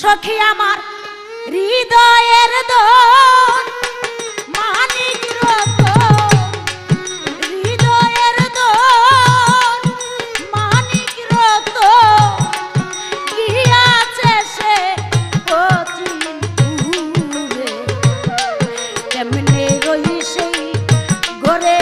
সখী আমার হৃদয়ের দোল মানিক রতন হৃদয়ের দোল মানিক রতন গিয়াছে সে অচিন দূরে কেমনে রই সেই ঘরে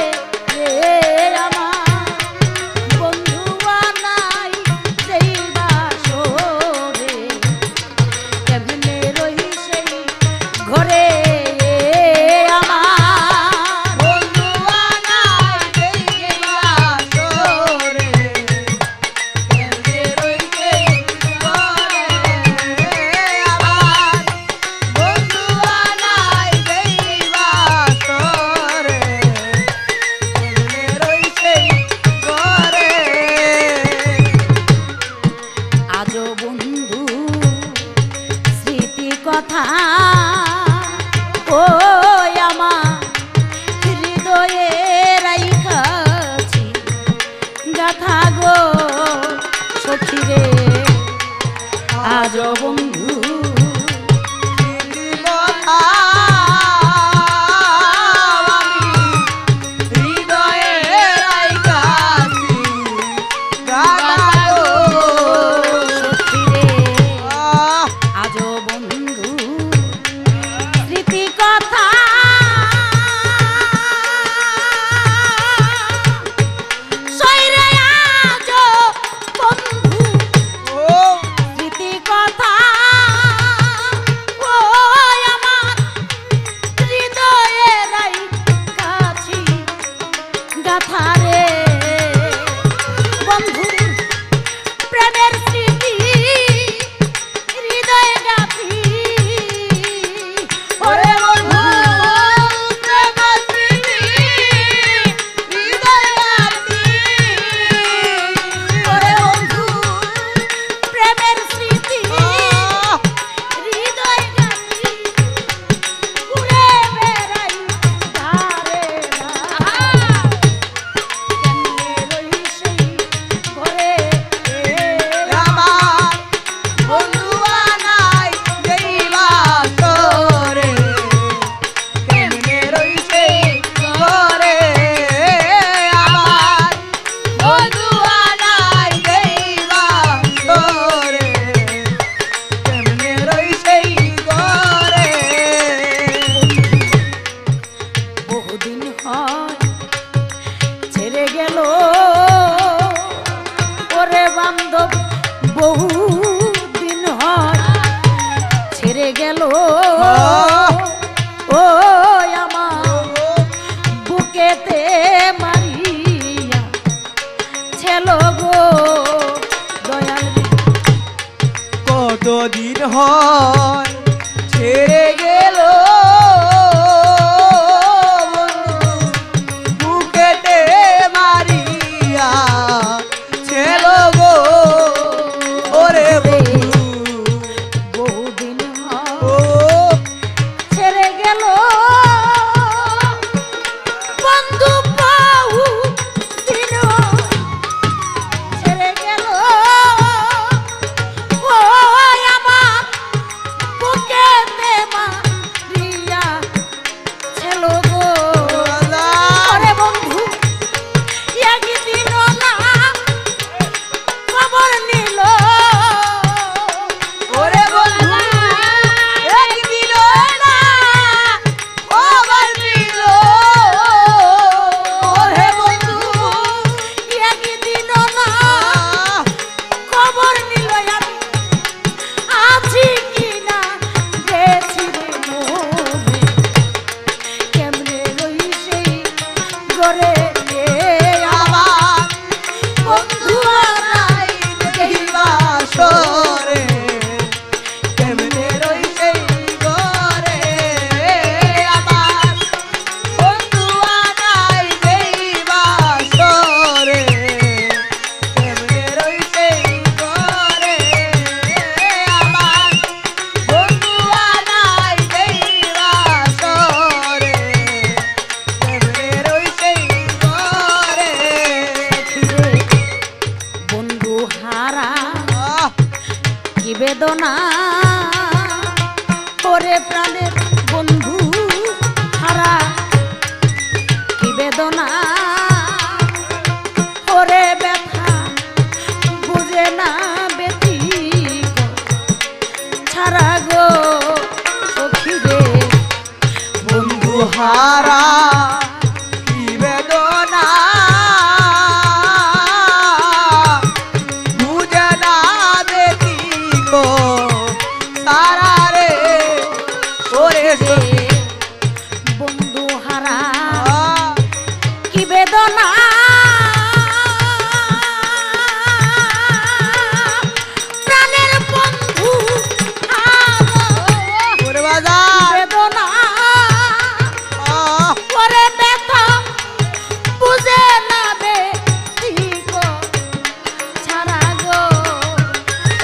কথা ও আমার হৃদয়ে রাইখাছি গাথা গো সখী রে আজ বন্ধু বহু দিন হয় ছেড়ে গেল ও আমার বুকেতে মারিয়া ছিল গো দয়াল কতদিন হয় ছেড়ে গেল বুকেতে মারিয়া ছিল গো বেদনা বেদনা প্রাণের বন্ধু ওরে বাজার বেদনা আহ, করে ব্যথা বুঝে না বে গো ছাড়া গো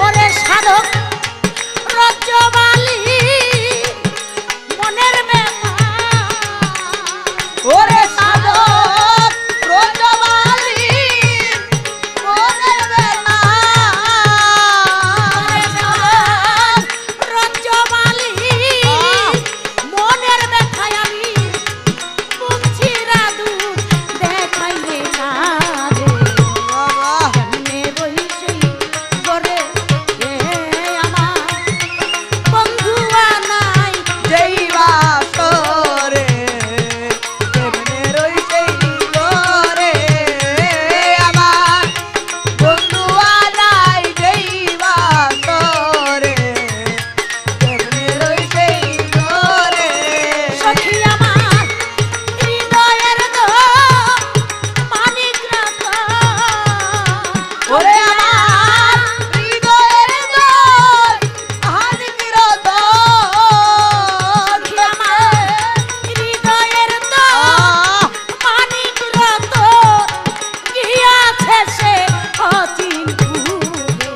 ওরে সাধক রজ্জবালি মনের ব্যথা ওরে সাধক রজবালি মনের বেলা রজ্জবালি মনের ব্যথায় আমি বুঝছি রাধু দেখাই রে কারে বাবা কেমনে রই সেই ঘরে এ আমার বন্ধু নাই যেই বাসরে কেমনে রই সেই ঘরে আমার বন্ধু আলাই যেই বাসরে কেমনে রই সেই ঘরে সখী আমার হৃদয়ের দো মানিক রাখা ওরে আমার হৃদয়ের দোল হানিক রতন সখী আমার হৃদয়ের দো মানিক রতন গিয়াছে সে অচিন ঘুরে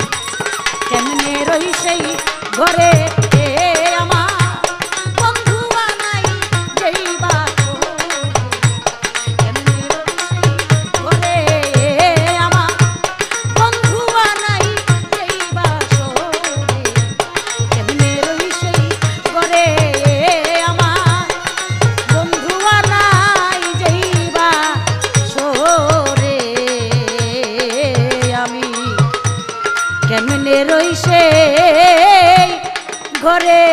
কেমনে রই সেই ঘরে এ আমার বন্ধু নাই যেই বাসরে কেমনে রই সেই ঘরে এ আমার বন্ধু নাই যেই বাসরে কেমনে রই সেই ঘরে এ আমার বন্ধু নাই যেই বাসরে আমি কেমনে রই সেই ঘরে